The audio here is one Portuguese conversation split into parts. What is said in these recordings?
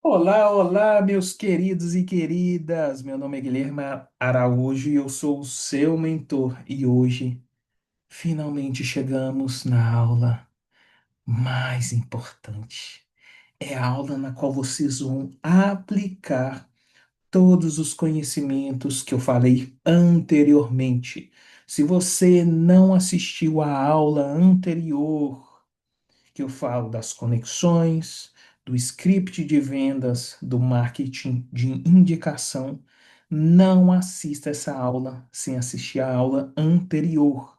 Olá, olá, meus queridos e queridas. Meu nome é Guilherme Araújo e eu sou o seu mentor. E hoje, finalmente chegamos na aula mais importante. É a aula na qual vocês vão aplicar todos os conhecimentos que eu falei anteriormente. Se você não assistiu à aula anterior, que eu falo das conexões, do script de vendas, do marketing de indicação. Não assista essa aula sem assistir a aula anterior.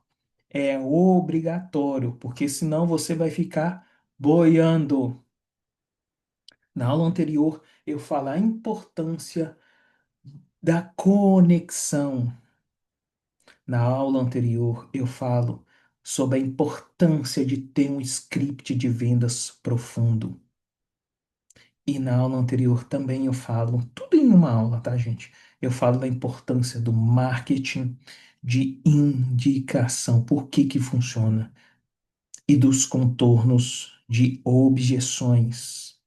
É obrigatório, porque senão você vai ficar boiando. Na aula anterior, eu falo a importância da conexão. Na aula anterior, eu falo sobre a importância de ter um script de vendas profundo. E na aula anterior também eu falo, tudo em uma aula, tá, gente? Eu falo da importância do marketing de indicação, por que que funciona, e dos contornos de objeções.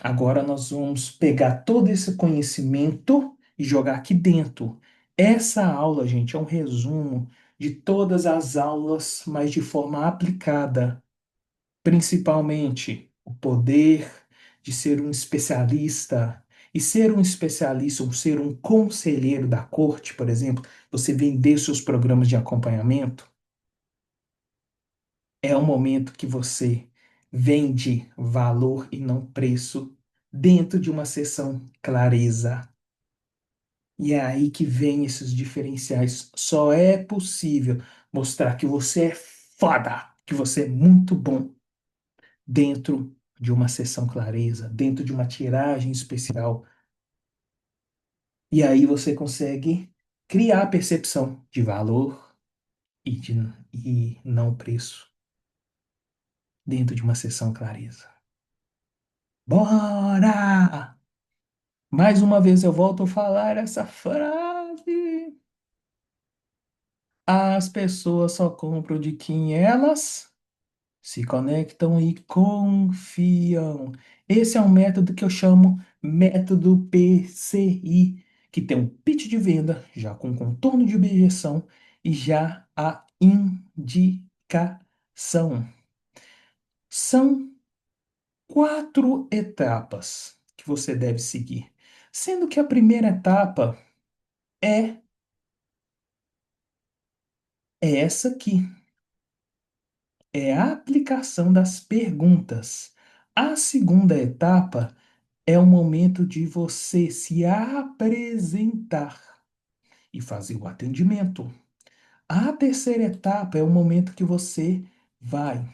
Agora nós vamos pegar todo esse conhecimento e jogar aqui dentro. Essa aula, gente, é um resumo de todas as aulas, mas de forma aplicada. Principalmente o poder de ser um especialista. E ser um especialista, ou ser um conselheiro da corte, por exemplo, você vender seus programas de acompanhamento, é um momento que você vende valor e não preço dentro de uma sessão clareza. E é aí que vem esses diferenciais. Só é possível mostrar que você é foda, que você é muito bom dentro de uma sessão clareza, dentro de uma tiragem especial. E aí você consegue criar a percepção de valor e, de, e não preço dentro de uma sessão clareza. Bora! Mais uma vez eu volto a falar essa frase. As pessoas só compram de quem elas se conectam e confiam. Esse é um método que eu chamo método PCI, que tem um pitch de venda, já com contorno de objeção e já a indicação. São quatro etapas que você deve seguir, sendo que a primeira etapa é essa aqui, é a aplicação das perguntas. A segunda etapa é o momento de você se apresentar e fazer o atendimento. A terceira etapa é o momento que você vai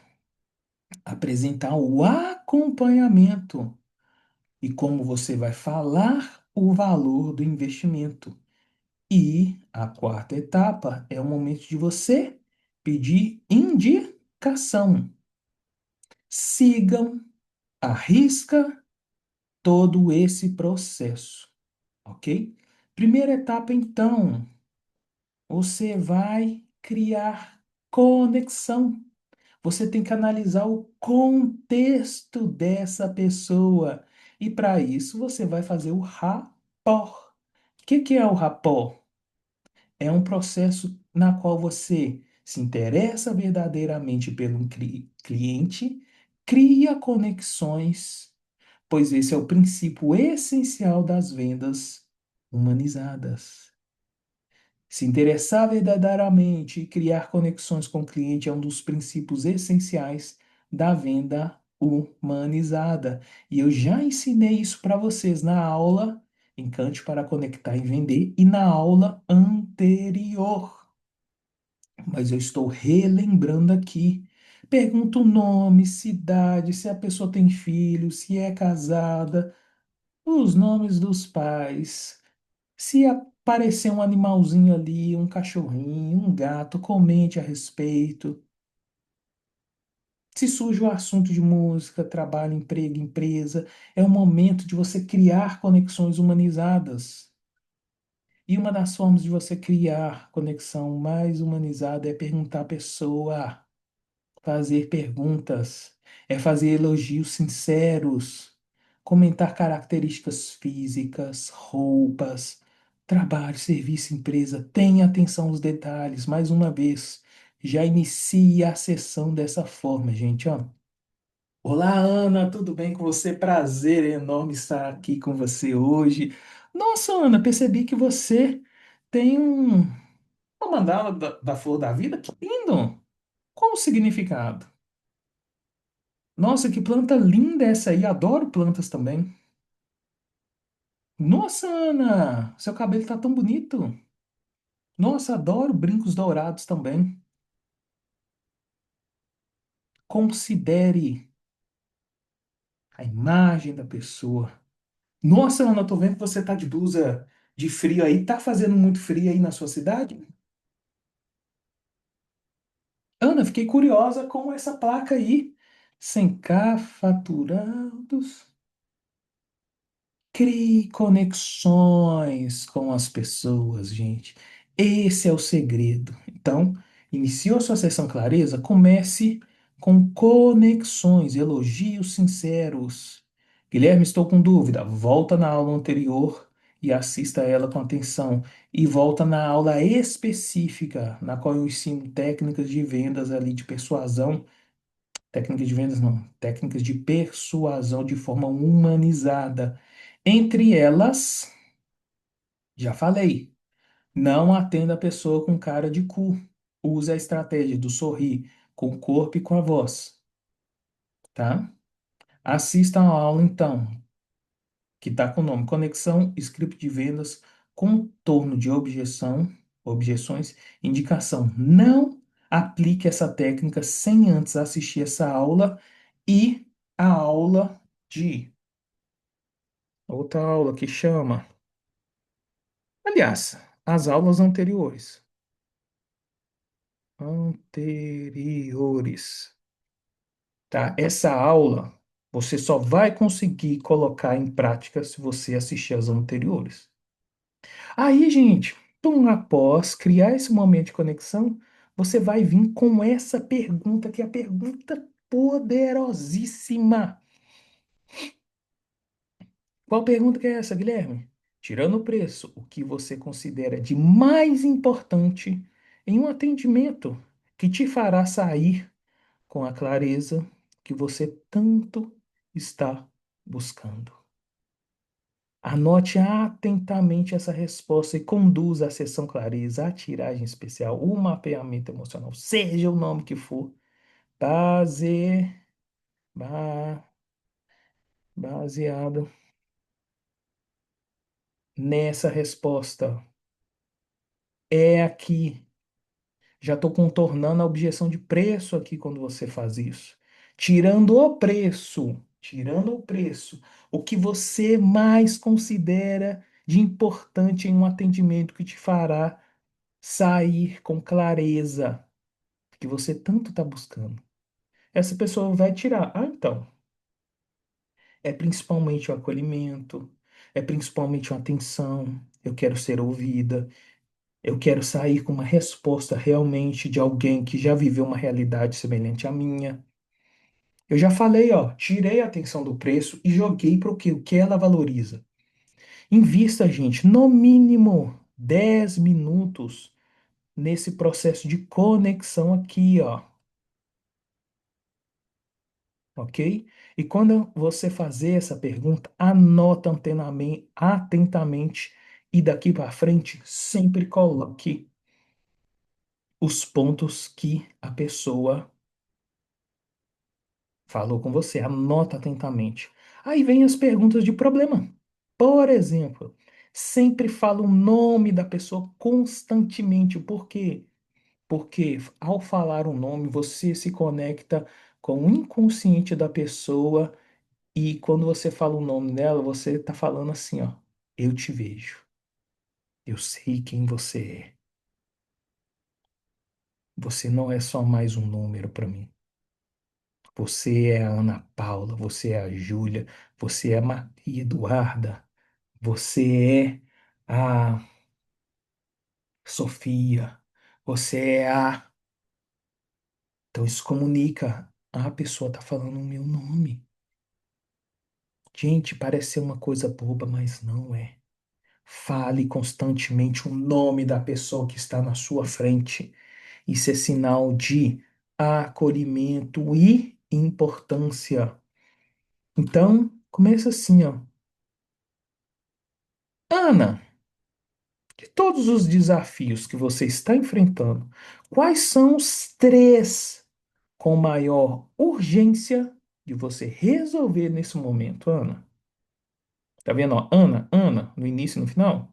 apresentar o acompanhamento e como você vai falar o valor do investimento. E a quarta etapa é o momento de você pedir indicação. Sigam à risca todo esse processo, ok? Primeira etapa, então, você vai criar conexão. Você tem que analisar o contexto dessa pessoa. E para isso, você vai fazer o rapport. O que que é o rapport? É um processo na qual você se interessa verdadeiramente pelo cliente, cria conexões, pois esse é o princípio essencial das vendas humanizadas. Se interessar verdadeiramente e criar conexões com o cliente é um dos princípios essenciais da venda humanizada. E eu já ensinei isso para vocês na aula Encante para Conectar e Vender e na aula anterior. Mas eu estou relembrando aqui. Pergunta o nome, cidade, se a pessoa tem filho, se é casada, os nomes dos pais. Se aparecer um animalzinho ali, um cachorrinho, um gato, comente a respeito. Se surge o assunto de música, trabalho, emprego, empresa, é o momento de você criar conexões humanizadas. E uma das formas de você criar conexão mais humanizada é perguntar à pessoa, fazer perguntas, é fazer elogios sinceros. comentar características físicas, roupas, trabalho, serviço, empresa. Tenha atenção aos detalhes. Mais uma vez, já inicie a sessão dessa forma, gente, ó. Olá, Ana, tudo bem com você? Prazer enorme estar aqui com você hoje. Nossa, Ana, percebi que você tem uma mandala da Flor da Vida. Que lindo! Qual o significado? Nossa, que planta linda essa aí. Adoro plantas também. Nossa, Ana, seu cabelo tá tão bonito. Nossa, adoro brincos dourados também. Considere a imagem da pessoa. Nossa, Ana, eu tô vendo que você tá de blusa de frio aí. Tá fazendo muito frio aí na sua cidade? Ana, fiquei curiosa com essa placa aí. Sem K, faturados. Crie conexões com as pessoas, gente. Esse é o segredo. Então, iniciou sua sessão clareza? Comece com conexões, elogios sinceros. Guilherme, estou com dúvida. Volta na aula anterior e assista ela com atenção. E volta na aula específica, na qual eu ensino técnicas de vendas ali de persuasão. Técnicas de vendas não, técnicas de persuasão de forma humanizada. Entre elas, já falei, não atenda a pessoa com cara de cu. Use a estratégia do sorrir com o corpo e com a voz, tá? Assista a aula então, que está com o nome Conexão, Script de Vendas, Contorno de Objeções, Indicação. Não aplique essa técnica sem antes assistir essa aula e a aula de outra aula que chama, aliás, as aulas anteriores, tá? Essa aula você só vai conseguir colocar em prática se você assistir as anteriores. Aí, gente, após criar esse momento de conexão, você vai vir com essa pergunta, que é a pergunta poderosíssima. Qual pergunta que é essa, Guilherme? Tirando o preço, o que você considera de mais importante em um atendimento que te fará sair com a clareza que você tanto está buscando? Anote atentamente essa resposta e conduza a sessão clareza, a tiragem especial, o mapeamento emocional, seja o nome que for, base, ba- baseado nessa resposta. É aqui. Já estou contornando a objeção de preço aqui quando você faz isso. Tirando o preço, o que você mais considera de importante em um atendimento que te fará sair com clareza, que você tanto está buscando. Essa pessoa vai tirar. Ah, então, é principalmente o acolhimento, é principalmente a atenção, eu quero ser ouvida, eu quero sair com uma resposta realmente de alguém que já viveu uma realidade semelhante à minha. Eu já falei, ó, tirei a atenção do preço e joguei para o que ela valoriza. Invista, gente, no mínimo 10 minutos nesse processo de conexão aqui, ó, ok? E quando você fazer essa pergunta, anota atentamente e daqui para frente sempre coloque os pontos que a pessoa falou com você, anota atentamente. Aí vem as perguntas de problema. Por exemplo, sempre fala o nome da pessoa constantemente. Por quê? Porque ao falar o nome, você se conecta com o inconsciente da pessoa e quando você fala o nome dela, você está falando assim, ó, eu te vejo. Eu sei quem você é. Você não é só mais um número para mim. Você é a Ana Paula, você é a Júlia, você é a Maria Eduarda, você é a Sofia, você é a. Então isso comunica. A pessoa está falando o meu nome. Gente, parece ser uma coisa boba, mas não é. Fale constantemente o nome da pessoa que está na sua frente. Isso é sinal de acolhimento e importância. Então, começa assim, ó. Ana, de todos os desafios que você está enfrentando, quais são os três com maior urgência de você resolver nesse momento, Ana? Tá vendo, ó? Ana, Ana, no início e no final?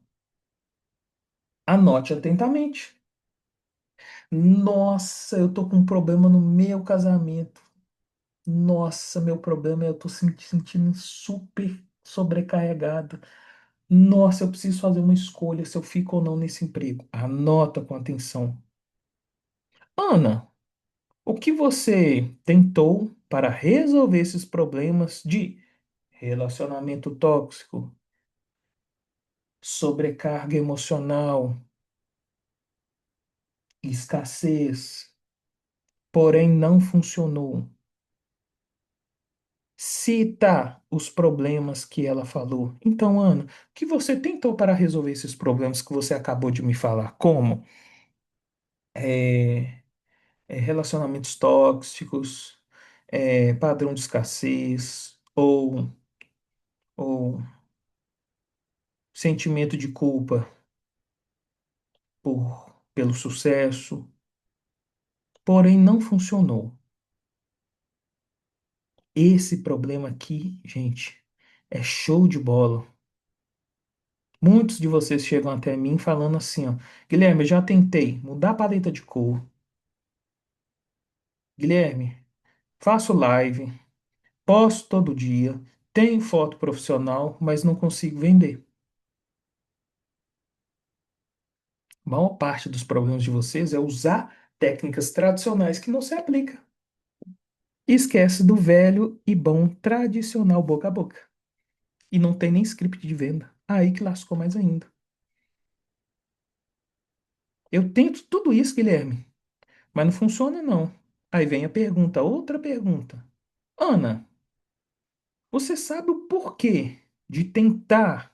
Anote atentamente. Nossa, eu tô com um problema no meu casamento. Nossa, meu problema é eu tô se sentindo super sobrecarregada. Nossa, eu preciso fazer uma escolha se eu fico ou não nesse emprego. Anota com atenção. Ana, o que você tentou para resolver esses problemas de relacionamento tóxico, sobrecarga emocional, escassez, porém não funcionou? Cita os problemas que ela falou. Então, Ana, o que você tentou para resolver esses problemas que você acabou de me falar? Como? É, relacionamentos tóxicos, padrão de escassez, ou sentimento de culpa pelo sucesso, porém não funcionou. Esse problema aqui, gente, é show de bola. Muitos de vocês chegam até mim falando assim, ó, Guilherme, eu já tentei mudar a paleta de cor. Guilherme, faço live, posto todo dia, tenho foto profissional, mas não consigo vender. A maior parte dos problemas de vocês é usar técnicas tradicionais que não se aplicam. E esquece do velho e bom tradicional boca a boca. E não tem nem script de venda. Aí que lascou mais ainda. Eu tento tudo isso, Guilherme, mas não funciona não. Aí vem a pergunta, outra pergunta. Ana, você sabe o porquê de tentar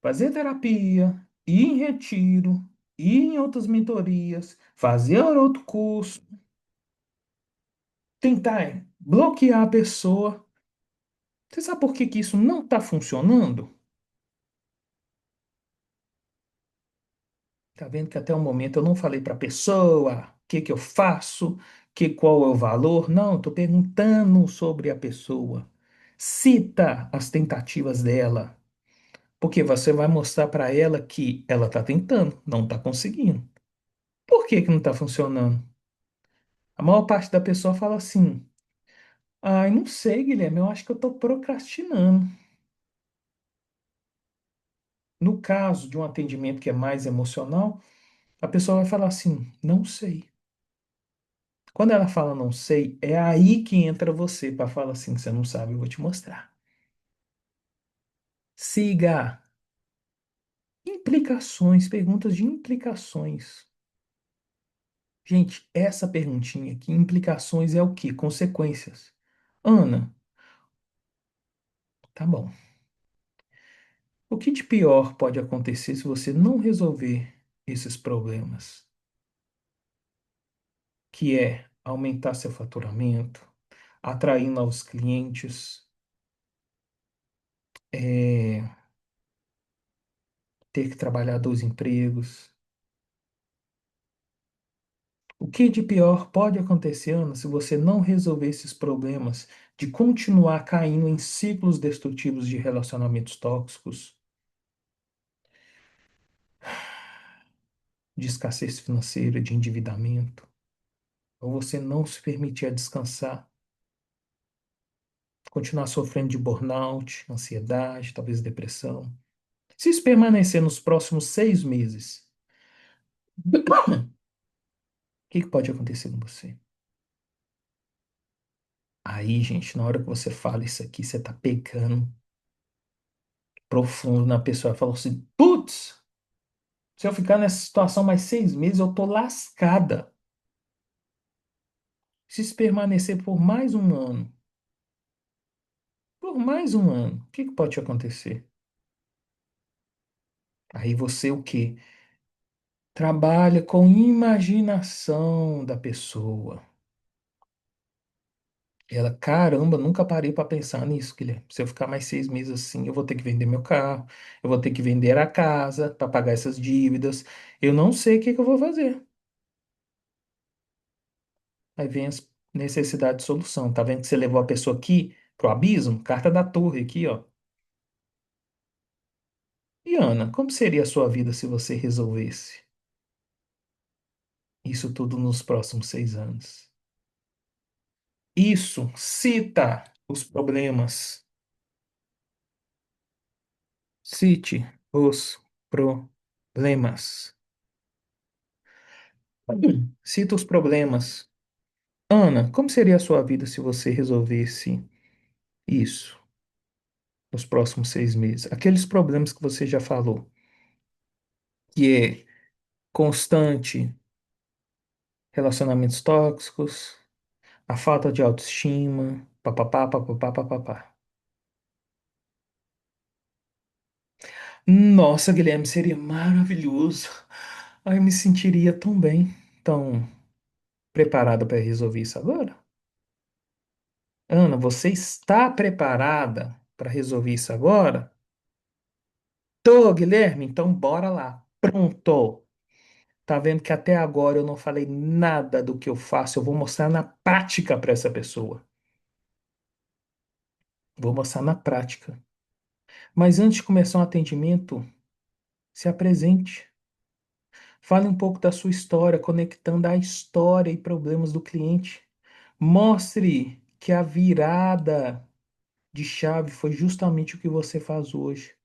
fazer terapia, ir em retiro, ir em outras mentorias, fazer outro curso, tentar bloquear a pessoa? Você sabe por que que isso não está funcionando? Tá vendo que até o momento eu não falei para a pessoa o que que eu faço, qual é o valor? Não, estou perguntando sobre a pessoa. Cita as tentativas dela, porque você vai mostrar para ela que ela está tentando, não está conseguindo. Por que que não está funcionando? A maior parte da pessoa fala assim: ai, não sei, Guilherme, eu acho que eu estou procrastinando. No caso de um atendimento que é mais emocional, a pessoa vai falar assim: não sei. Quando ela fala não sei, é aí que entra você para falar assim: você não sabe, eu vou te mostrar. Siga. Implicações, perguntas de implicações. Gente, essa perguntinha aqui, implicações é o quê? Consequências. Ana, tá bom. O que de pior pode acontecer se você não resolver esses problemas? Que é aumentar seu faturamento, atrair novos clientes, é, ter que trabalhar 2 empregos. O que de pior pode acontecer, Ana, se você não resolver esses problemas de continuar caindo em ciclos destrutivos de relacionamentos tóxicos, de escassez financeira, de endividamento, ou você não se permitir a descansar, continuar sofrendo de burnout, ansiedade, talvez depressão? Se isso permanecer nos próximos 6 meses, o que pode acontecer com você? Aí, gente, na hora que você fala isso aqui, você tá pegando profundo na pessoa. Ela falou assim: putz, se eu ficar nessa situação mais 6 meses, eu tô lascada. Se isso permanecer por mais um ano, o que que pode acontecer? Aí você o quê? Trabalha com imaginação da pessoa. Ela, caramba, nunca parei para pensar nisso, Guilherme. Se eu ficar mais 6 meses assim, eu vou ter que vender meu carro, eu vou ter que vender a casa para pagar essas dívidas. Eu não sei o que que eu vou fazer. Aí vem as necessidades de solução. Tá vendo que você levou a pessoa aqui pro abismo? Carta da torre aqui, ó. E Ana, como seria a sua vida se você resolvesse isso tudo nos próximos 6 anos? Isso, cita os problemas. Cite os problemas. Cita os problemas. Ana, como seria a sua vida se você resolvesse isso nos próximos 6 meses? Aqueles problemas que você já falou, que é constante relacionamentos tóxicos, a falta de autoestima, papapá, papapá, papapá. Nossa, Guilherme, seria maravilhoso. Ai, eu me sentiria tão bem, tão preparada para resolver isso agora. Ana, você está preparada para resolver isso agora? Tô, Guilherme, então bora lá. Pronto. Tá vendo que até agora eu não falei nada do que eu faço. Eu vou mostrar na prática para essa pessoa. Vou mostrar na prática. Mas antes de começar um atendimento, se apresente. Fale um pouco da sua história, conectando a história e problemas do cliente. Mostre que a virada de chave foi justamente o que você faz hoje.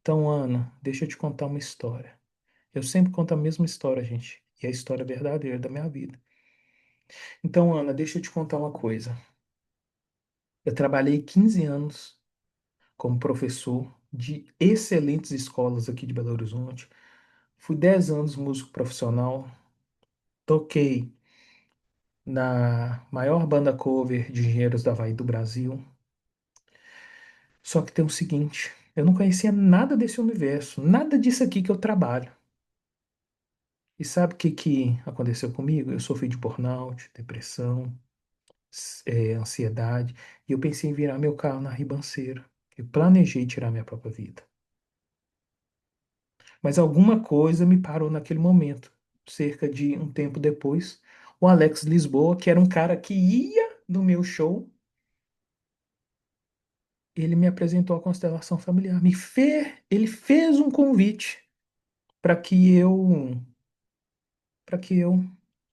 Então, Ana, deixa eu te contar uma história. Eu sempre conto a mesma história, gente. E é a história verdadeira da minha vida. Então, Ana, deixa eu te contar uma coisa. Eu trabalhei 15 anos como professor de excelentes escolas aqui de Belo Horizonte. Fui 10 anos músico profissional. Toquei na maior banda cover de engenheiros da Havaí do Brasil. Só que tem o seguinte, eu não conhecia nada desse universo, nada disso aqui que eu trabalho. E sabe o que que aconteceu comigo? Eu sofri de burnout, depressão, ansiedade, e eu pensei em virar meu carro na ribanceira. Eu planejei tirar minha própria vida. Mas alguma coisa me parou naquele momento. Cerca de um tempo depois, o Alex Lisboa, que era um cara que ia no meu show, ele me apresentou a constelação familiar. Ele fez um convite para que eu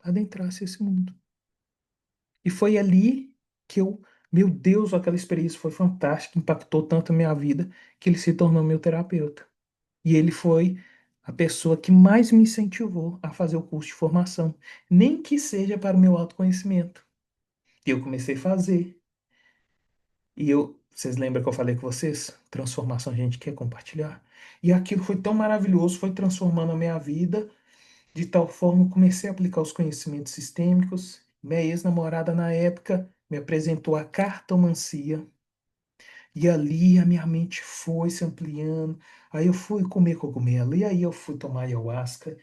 adentrasse esse mundo. E foi ali que meu Deus, aquela experiência foi fantástica, impactou tanto a minha vida que ele se tornou meu terapeuta. E ele foi a pessoa que mais me incentivou a fazer o curso de formação, nem que seja para o meu autoconhecimento. E eu comecei a fazer. Vocês lembram que eu falei com vocês? Transformação a gente quer compartilhar. E aquilo foi tão maravilhoso, foi transformando a minha vida, de tal forma que eu comecei a aplicar os conhecimentos sistêmicos. Minha ex-namorada na época me apresentou a cartomancia. E ali a minha mente foi se ampliando. Aí eu fui comer cogumelo, e aí eu fui tomar ayahuasca,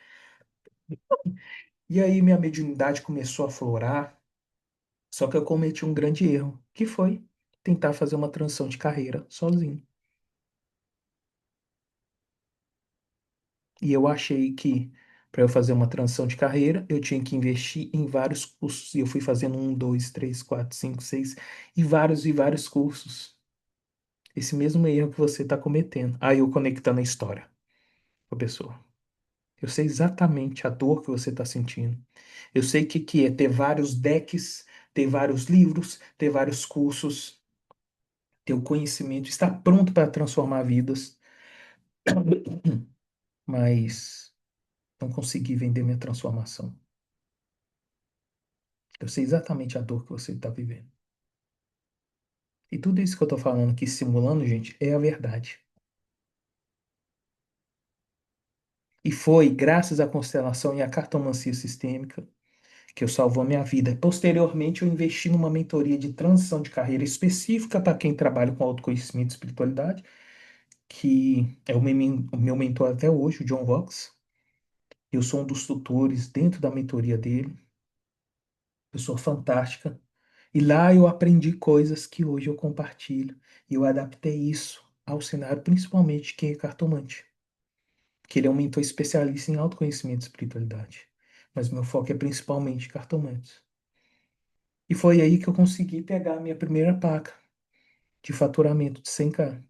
e aí minha mediunidade começou a florar. Só que eu cometi um grande erro, que foi tentar fazer uma transição de carreira sozinho. E eu achei que para eu fazer uma transição de carreira, eu tinha que investir em vários cursos. E eu fui fazendo um, dois, três, quatro, cinco, seis, e vários cursos. Esse mesmo erro que você está cometendo. Aí eu conectando a história com a pessoa. Eu sei exatamente a dor que você está sentindo. Eu sei o que é ter vários decks, ter vários livros, ter vários cursos, ter o conhecimento, estar pronto para transformar vidas, mas não consegui vender minha transformação. Eu sei exatamente a dor que você está vivendo. E tudo isso que eu estou falando aqui, simulando, gente, é a verdade. E foi graças à constelação e à cartomancia sistêmica que salvou minha vida. Posteriormente, eu investi numa mentoria de transição de carreira específica para quem trabalha com autoconhecimento e espiritualidade, que é o meu mentor até hoje, o John Vox. Eu sou um dos tutores dentro da mentoria dele, pessoa fantástica. E lá eu aprendi coisas que hoje eu compartilho. E eu adaptei isso ao cenário, principalmente quem é cartomante, que ele é um mentor especialista em autoconhecimento e espiritualidade. Mas meu foco é principalmente cartomantes. E foi aí que eu consegui pegar a minha primeira placa de faturamento de 100K.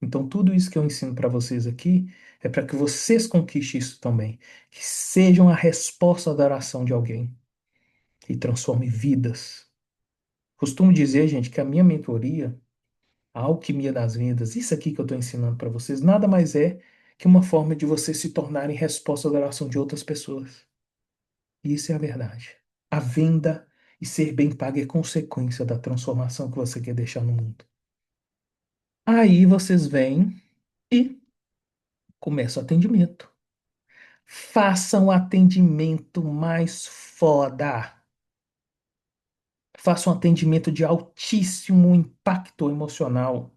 Então, tudo isso que eu ensino para vocês aqui é para que vocês conquistem isso também. Que sejam a resposta da oração de alguém e transforme vidas. Costumo dizer, gente, que a minha mentoria, a alquimia das vendas, isso aqui que eu estou ensinando para vocês, nada mais é que uma forma de vocês se tornarem resposta da oração de outras pessoas. E isso é a verdade. A venda e ser bem pago é consequência da transformação que você quer deixar no mundo. Aí vocês vêm e começam o atendimento. Façam o atendimento mais foda. Façam um atendimento de altíssimo impacto emocional.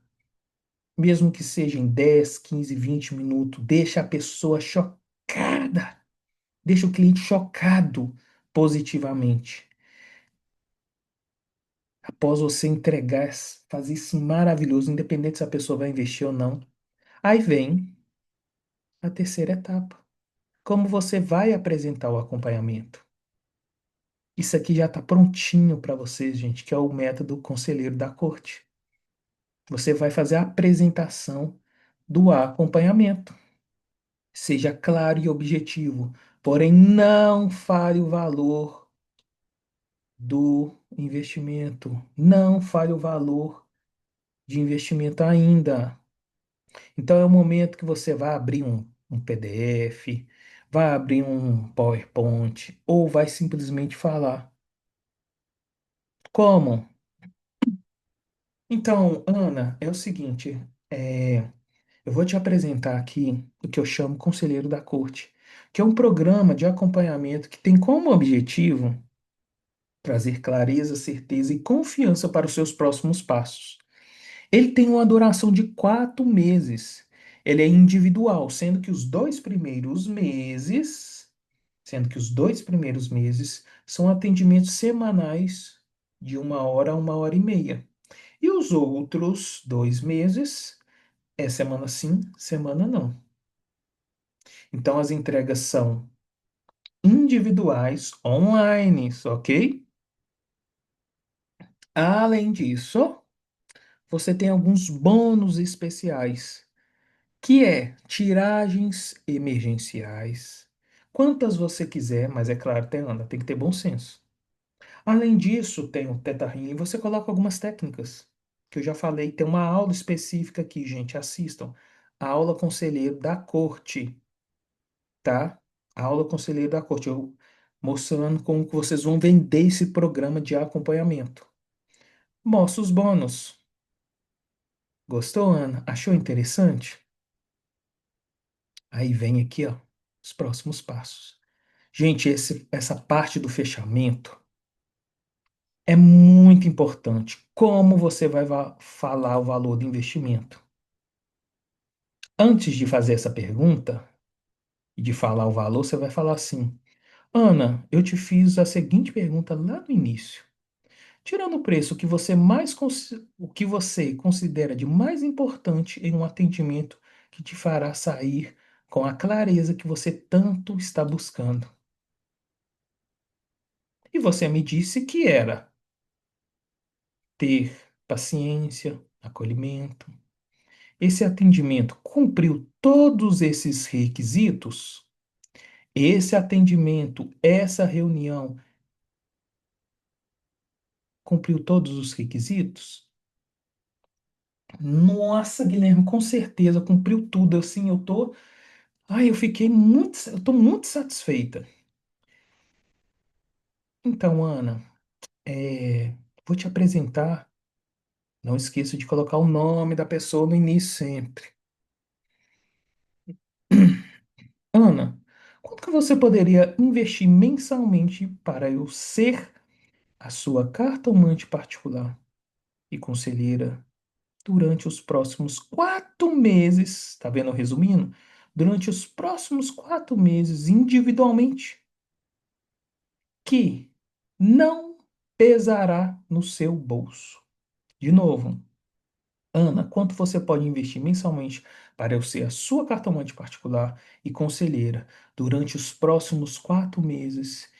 Mesmo que seja em 10, 15, 20 minutos. Deixa a pessoa chocada. Deixa o cliente chocado positivamente. Após você entregar, fazer isso maravilhoso, independente se a pessoa vai investir ou não. Aí vem a terceira etapa. Como você vai apresentar o acompanhamento? Isso aqui já está prontinho para vocês, gente, que é o método conselheiro da corte. Você vai fazer a apresentação do acompanhamento. Seja claro e objetivo, porém não fale o valor do investimento. Não fale o valor de investimento ainda. Então é o momento que você vai abrir um PDF, vai abrir um PowerPoint ou vai simplesmente falar. Como? Então, Ana, é o seguinte, eu vou te apresentar aqui o que eu chamo Conselheiro da Corte, que é um programa de acompanhamento que tem como objetivo trazer clareza, certeza e confiança para os seus próximos passos. Ele tem uma duração de 4 meses. Ele é individual, sendo que os dois primeiros meses são atendimentos semanais de 1 hora a 1 hora e meia. E os outros 2 meses é semana sim, semana não. Então as entregas são individuais, online, ok? Além disso, você tem alguns bônus especiais, que é tiragens emergenciais. Quantas você quiser, mas é claro, tem que ter bom senso. Além disso, tem o Teta Healing, você coloca algumas técnicas, que eu já falei, tem uma aula específica aqui, gente, assistam. A aula Conselheiro da Corte, tá? A aula Conselheiro da Corte, eu mostrando como que vocês vão vender esse programa de acompanhamento. Mostra os bônus. Gostou, Ana? Achou interessante? Aí vem aqui, ó, os próximos passos. Gente, essa parte do fechamento é muito importante. Como você vai falar o valor do investimento? Antes de fazer essa pergunta e de falar o valor, você vai falar assim: Ana, eu te fiz a seguinte pergunta lá no início. Tirando o preço, o que você considera de mais importante em um atendimento que te fará sair com a clareza que você tanto está buscando. E você me disse que era ter paciência, acolhimento. Esse atendimento cumpriu todos esses requisitos? Esse atendimento, essa reunião cumpriu todos os requisitos? Nossa, Guilherme, com certeza cumpriu tudo. Assim, eu tô muito satisfeita. Então, Ana, vou te apresentar. Não esqueça de colocar o nome da pessoa no início sempre. Ana, Quanto que você poderia investir mensalmente para eu ser a sua cartomante particular e conselheira durante os próximos 4 meses? Tá vendo, resumindo? Durante os próximos 4 meses, individualmente, que não pesará no seu bolso. De novo, Ana, quanto você pode investir mensalmente para eu ser a sua cartomante particular e conselheira durante os próximos 4 meses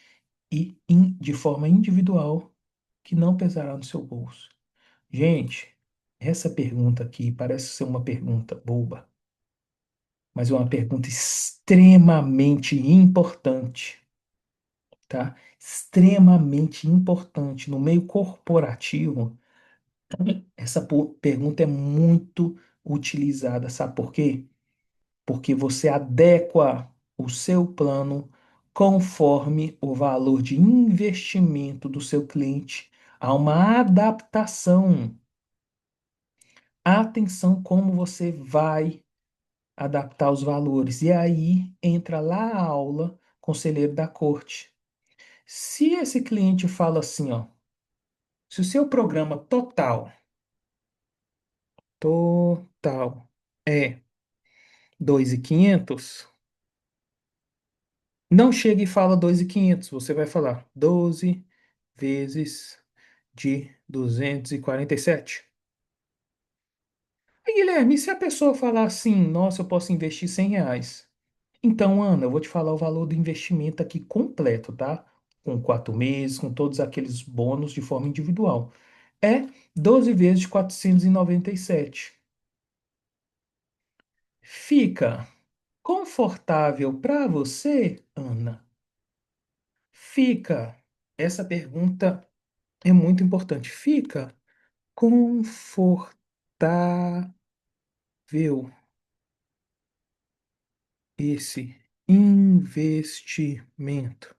e de forma individual que não pesará no seu bolso? Gente, essa pergunta aqui parece ser uma pergunta boba, mas é uma pergunta extremamente importante, tá? Extremamente importante. No meio corporativo, essa pergunta é muito utilizada. Sabe por quê? Porque você adequa o seu plano conforme o valor de investimento do seu cliente a uma adaptação. Atenção como você vai adaptar os valores. E aí entra lá a aula conselheiro da corte. Se esse cliente fala assim, ó, se o seu programa total é 2.500, não chega e fala 2.500, você vai falar 12 vezes de 247. E Guilherme, e se a pessoa falar assim, nossa, eu posso investir R$ 100? Então, Ana, eu vou te falar o valor do investimento aqui completo, tá? Com 4 meses, com todos aqueles bônus de forma individual. É 12 vezes de 497. Fica confortável para você, Ana? Fica. Essa pergunta é muito importante. Fica confortável esse investimento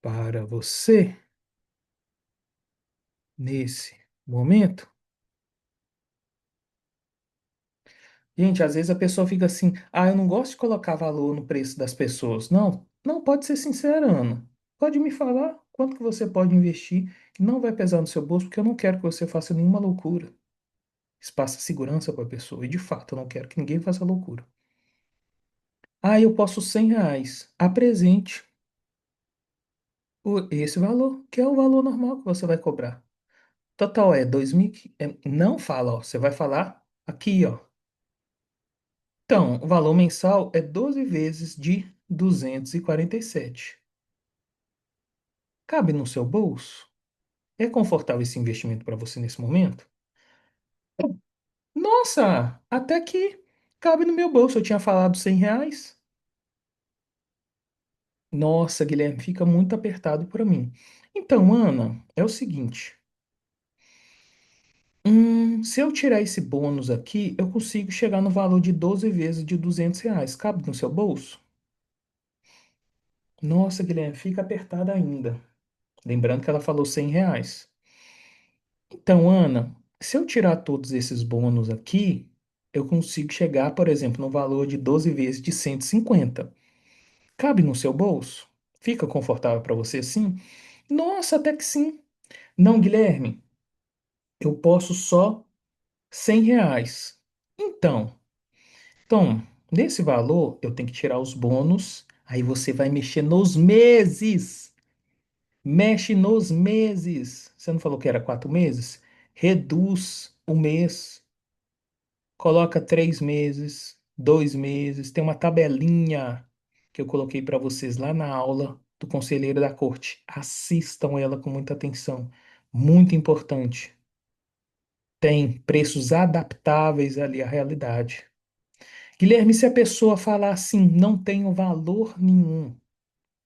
para você nesse momento? Gente, às vezes a pessoa fica assim, ah, eu não gosto de colocar valor no preço das pessoas. Não, não pode ser sincera, Ana. Pode me falar quanto que você pode investir que não vai pesar no seu bolso, porque eu não quero que você faça nenhuma loucura. Isso passa segurança para a pessoa. E de fato, eu não quero que ninguém faça loucura. Ah, eu posso R$ 100. Apresente esse valor, que é o valor normal que você vai cobrar. Total é 2.000. Não fala, ó. Você vai falar aqui, ó. Então, o valor mensal é 12 vezes de 247. Cabe no seu bolso? É confortável esse investimento para você nesse momento? Nossa, até que cabe no meu bolso. Eu tinha falado R$ 100. Nossa, Guilherme, fica muito apertado para mim. Então, Ana, é o seguinte. Se eu tirar esse bônus aqui, eu consigo chegar no valor de 12 vezes de R$ 200. Cabe no seu bolso? Nossa, Guilherme, fica apertada ainda. Lembrando que ela falou R$ 100. Então, Ana, se eu tirar todos esses bônus aqui, eu consigo chegar, por exemplo, no valor de 12 vezes de 150. Cabe no seu bolso? Fica confortável para você assim? Nossa, até que sim. Não, Guilherme, eu posso só R$ 100. Então, nesse valor, eu tenho que tirar os bônus. Aí você vai mexer nos meses. Mexe nos meses. Você não falou que era 4 meses? Reduz o mês. Coloca 3 meses, 2 meses. Tem uma tabelinha que eu coloquei para vocês lá na aula do Conselheiro da Corte. Assistam ela com muita atenção. Muito importante. Tem preços adaptáveis ali à realidade. Guilherme, se a pessoa falar assim, não tenho valor nenhum.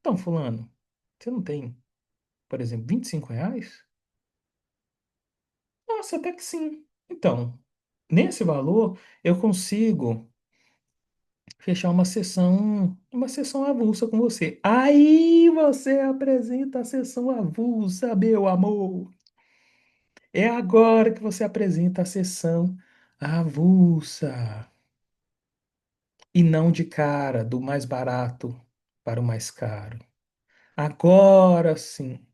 Então, fulano, você não tem, por exemplo, R$ 25? Nossa, até que sim. Então, nesse valor, eu consigo fechar uma sessão avulsa com você. Aí você apresenta a sessão avulsa, meu amor. É agora que você apresenta a sessão avulsa. e não de cara, do mais barato para o mais caro. Agora sim.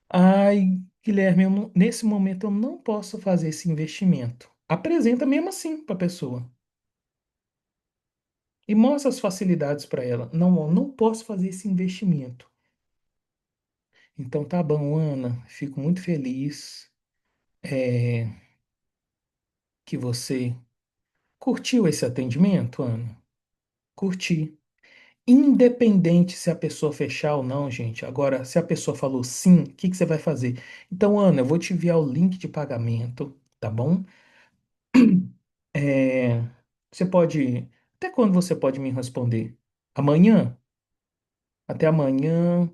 Ai, Guilherme, nesse momento eu não posso fazer esse investimento. Apresenta mesmo assim para a pessoa e mostra as facilidades para ela. Não, eu não posso fazer esse investimento. Então tá bom, Ana. Fico muito feliz é, que você curtiu esse atendimento, Ana. Curti. Independente se a pessoa fechar ou não, gente. Agora, se a pessoa falou sim, o que que você vai fazer? Então, Ana, eu vou te enviar o link de pagamento, tá bom? É, você pode. Até quando você pode me responder? Amanhã? Até amanhã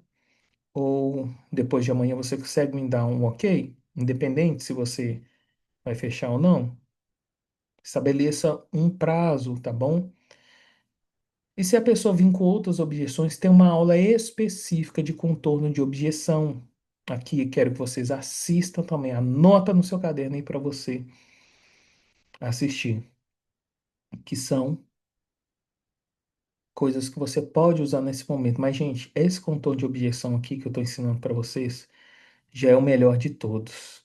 ou depois de amanhã você consegue me dar um ok? Independente se você vai fechar ou não? Estabeleça um prazo, tá bom? E se a pessoa vir com outras objeções, tem uma aula específica de contorno de objeção. Aqui quero que vocês assistam também. Anota no seu caderno aí para você assistir, que são coisas que você pode usar nesse momento. Mas, gente, esse contorno de objeção aqui que eu estou ensinando para vocês já é o melhor de todos.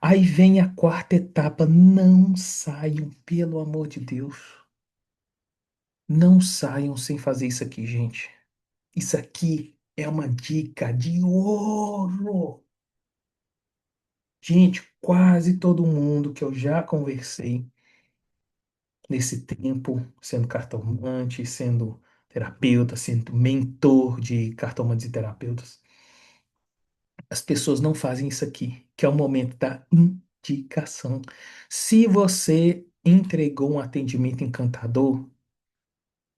Aí vem a quarta etapa. Não saiam, pelo amor de Deus. Não saiam sem fazer isso aqui, gente. Isso aqui é uma dica de ouro. Gente, quase todo mundo que eu já conversei nesse tempo, sendo cartomante, sendo terapeuta, sendo mentor de cartomantes e terapeutas, as pessoas não fazem isso aqui, que é o momento da indicação. Se você entregou um atendimento encantador,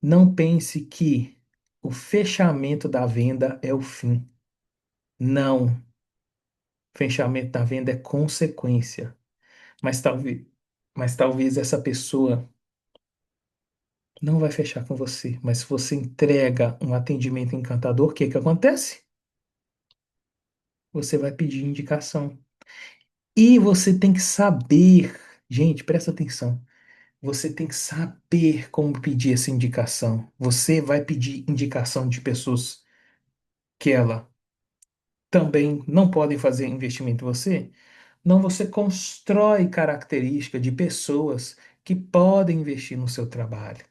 não pense que o fechamento da venda é o fim. Não. Fechamento da venda é consequência. Mas talvez, mas talvez essa pessoa não vai fechar com você. Mas se você entrega um atendimento encantador, o que que acontece? Você vai pedir indicação. E você tem que saber, gente, presta atenção. Você tem que saber como pedir essa indicação. Você vai pedir indicação de pessoas que ela também não podem fazer investimento em você? Não, você constrói características de pessoas que podem investir no seu trabalho.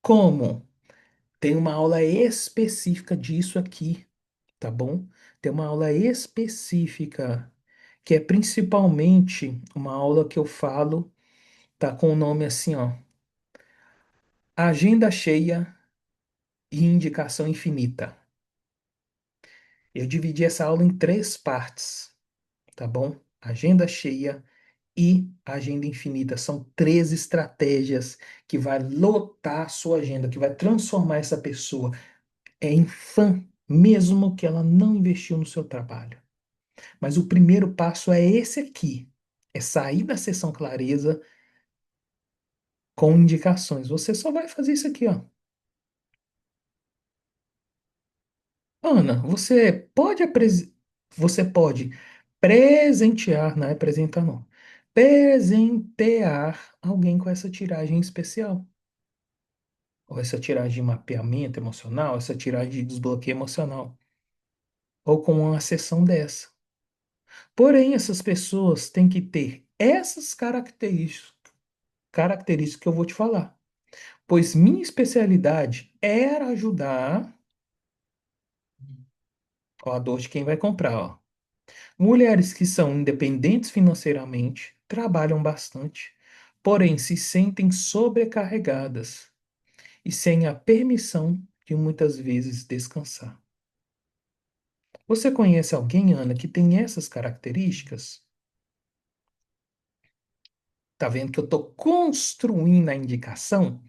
Como? Tem uma aula específica disso aqui, tá bom? Tem uma aula específica, que é principalmente uma aula que eu falo, tá com o nome assim, ó, Agenda Cheia e Indicação Infinita. Eu dividi essa aula em três partes, tá bom? Agenda cheia e agenda infinita. São três estratégias que vai lotar a sua agenda, que vai transformar essa pessoa em fã, mesmo que ela não investiu no seu trabalho. Mas o primeiro passo é esse aqui. É sair da sessão clareza com indicações. Você só vai fazer isso aqui, ó. Ana, você pode presentear, não é apresentar não. Presentear alguém com essa tiragem especial. Ou essa tiragem de mapeamento emocional, essa tiragem de desbloqueio emocional. Ou com uma sessão dessa. Porém, essas pessoas têm que ter essas características que eu vou te falar. Pois minha especialidade era ajudar, ó, a dor de quem vai comprar, ó. Mulheres que são independentes financeiramente, trabalham bastante, porém se sentem sobrecarregadas e sem a permissão de muitas vezes descansar. Você conhece alguém, Ana, que tem essas características? Tá vendo que eu estou construindo a indicação?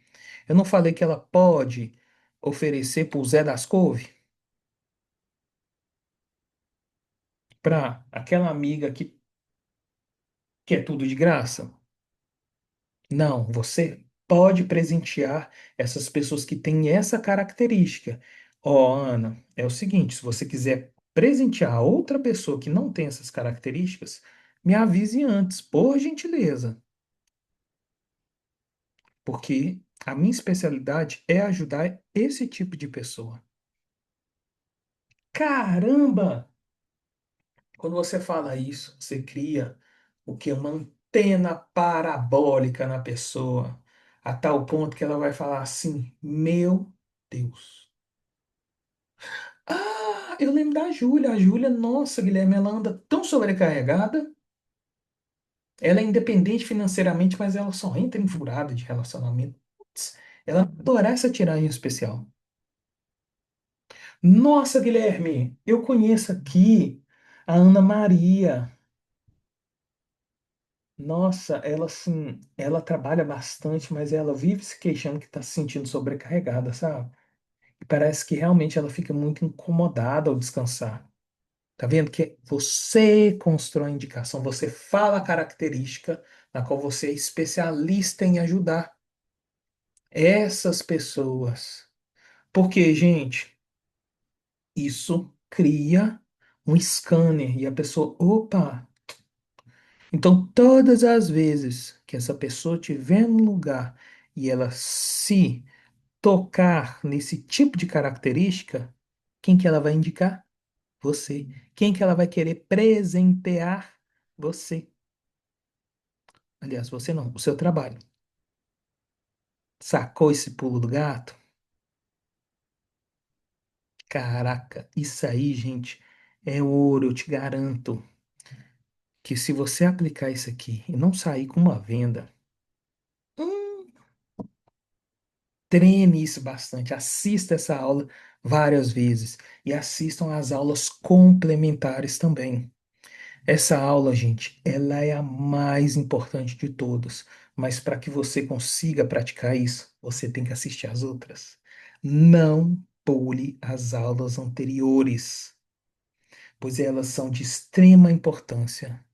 Eu não falei que ela pode oferecer para o Zé das Couve, para aquela amiga que quer tudo de graça? Não, você pode presentear essas pessoas que têm essa característica. Ó, Ana, é o seguinte, se você quiser presentear outra pessoa que não tem essas características, me avise antes, por gentileza. porque a minha especialidade é ajudar esse tipo de pessoa. Caramba! Quando você fala isso, você cria o que? Uma antena parabólica na pessoa, a tal ponto que ela vai falar assim: Meu Deus. Ah, eu lembro da Júlia. A Júlia, nossa, Guilherme, ela anda tão sobrecarregada. Ela é independente financeiramente, mas ela só entra em furada de relacionamento. Putz, ela adorar essa tiragem especial. Nossa, Guilherme, eu conheço aqui a Ana Maria. Nossa, ela assim, ela trabalha bastante, mas ela vive se queixando que está se sentindo sobrecarregada, sabe? E parece que realmente ela fica muito incomodada ao descansar. Tá vendo que você constrói a indicação, você fala a característica na qual você é especialista em ajudar essas pessoas. Porque, gente, isso cria um scanner e a pessoa, opa. Então, todas as vezes que essa pessoa estiver no lugar e ela se tocar nesse tipo de característica, quem que ela vai indicar? Você. Quem que ela vai querer presentear? Você. Aliás, você não, o seu trabalho. Sacou esse pulo do gato? Caraca, isso aí, gente, é ouro, eu te garanto que se você aplicar isso aqui e não sair com uma venda, hum, treine isso bastante, assista essa aula várias vezes e assistam às aulas complementares também. Essa aula, gente, ela é a mais importante de todas, mas para que você consiga praticar isso, você tem que assistir às outras. Não pule as aulas anteriores, pois elas são de extrema importância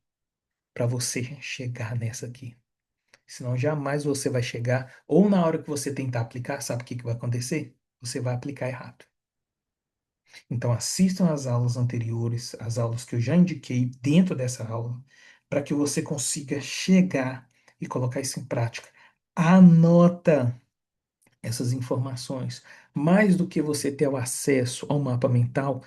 para você chegar nessa aqui. Senão jamais você vai chegar, ou na hora que você tentar aplicar, sabe o que que vai acontecer? Você vai aplicar errado. Então, assistam às aulas anteriores, as aulas que eu já indiquei dentro dessa aula, para que você consiga chegar e colocar isso em prática. Anota essas informações. Mais do que você ter o acesso ao mapa mental,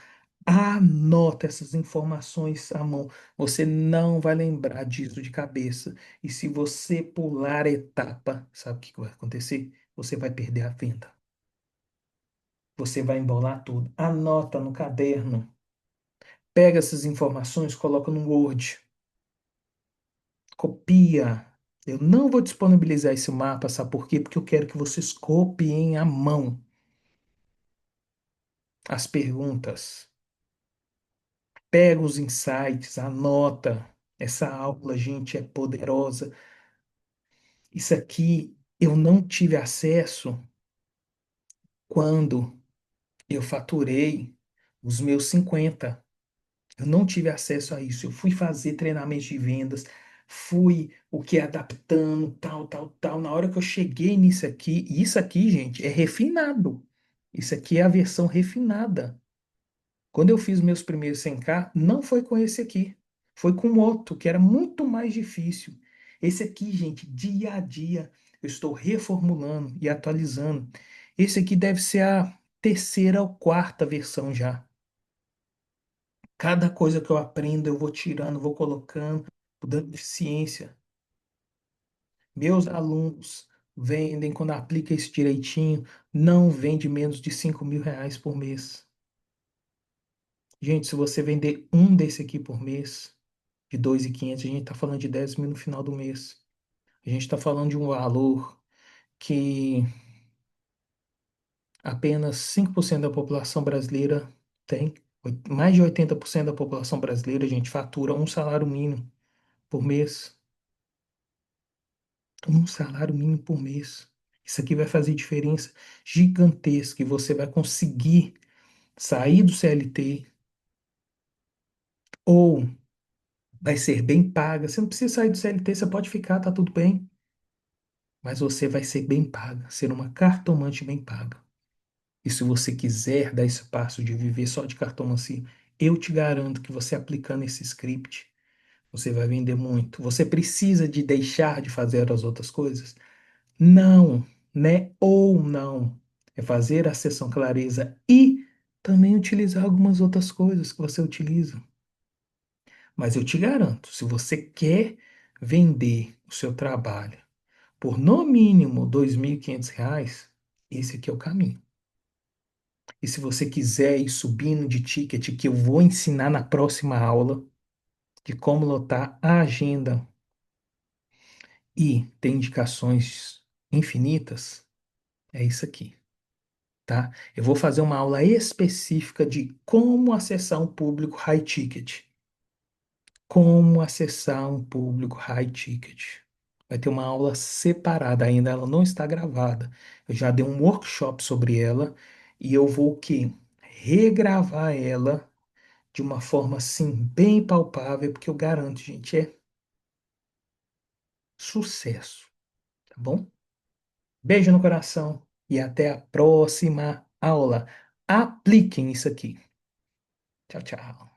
anota essas informações à mão. Você não vai lembrar disso de cabeça. E se você pular a etapa, sabe o que vai acontecer? Você vai perder a venda. Você vai embolar tudo. Anota no caderno. Pega essas informações, coloca no Word, copia. Eu não vou disponibilizar esse mapa, sabe por quê? Porque eu quero que vocês copiem à mão as perguntas. Pega os insights, anota. Essa aula, gente, é poderosa. Isso aqui eu não tive acesso quando eu faturei os meus 50. Eu não tive acesso a isso. Eu fui fazer treinamento de vendas, fui o que adaptando, tal, tal, tal. Na hora que eu cheguei nisso aqui, e isso aqui, gente, é refinado. Isso aqui é a versão refinada. Quando eu fiz meus primeiros 100K, não foi com esse aqui. Foi com outro, que era muito mais difícil. Esse aqui, gente, dia a dia, eu estou reformulando e atualizando. Esse aqui deve ser a terceira ou quarta versão já. Cada coisa que eu aprendo, eu vou tirando, vou colocando, dando eficiência. Meus alunos vendem, quando aplica isso direitinho, não vende menos de R$ 5.000 por mês. Gente, se você vender um desse aqui por mês, de 2.500, a gente está falando de 10 mil no final do mês. A gente está falando de um valor que apenas 5% da população brasileira tem. Mais de 80% da população brasileira, a gente fatura um salário mínimo por mês. Um salário mínimo por mês. Isso aqui vai fazer diferença gigantesca e você vai conseguir sair do CLT ou vai ser bem paga. Você não precisa sair do CLT, você pode ficar, tá tudo bem. Mas você vai ser bem paga, ser uma cartomante bem paga. E se você quiser dar esse passo de viver só de cartomancia, eu te garanto que você aplicando esse script, você vai vender muito. Você precisa de deixar de fazer as outras coisas? Não, né? Ou não. É fazer a sessão clareza e também utilizar algumas outras coisas que você utiliza. Mas eu te garanto, se você quer vender o seu trabalho por no mínimo R$ 2.500, esse aqui é o caminho. E se você quiser ir subindo de ticket, que eu vou ensinar na próxima aula de como lotar a agenda e ter indicações infinitas, é isso aqui, tá? Eu vou fazer uma aula específica de como acessar um público high ticket. Como acessar um público high ticket. Vai ter uma aula separada, ainda ela não está gravada. Eu já dei um workshop sobre ela e eu vou o quê? Regravar ela de uma forma assim bem palpável, porque eu garanto, gente, é sucesso, tá bom? Beijo no coração e até a próxima aula. Apliquem isso aqui. Tchau, tchau.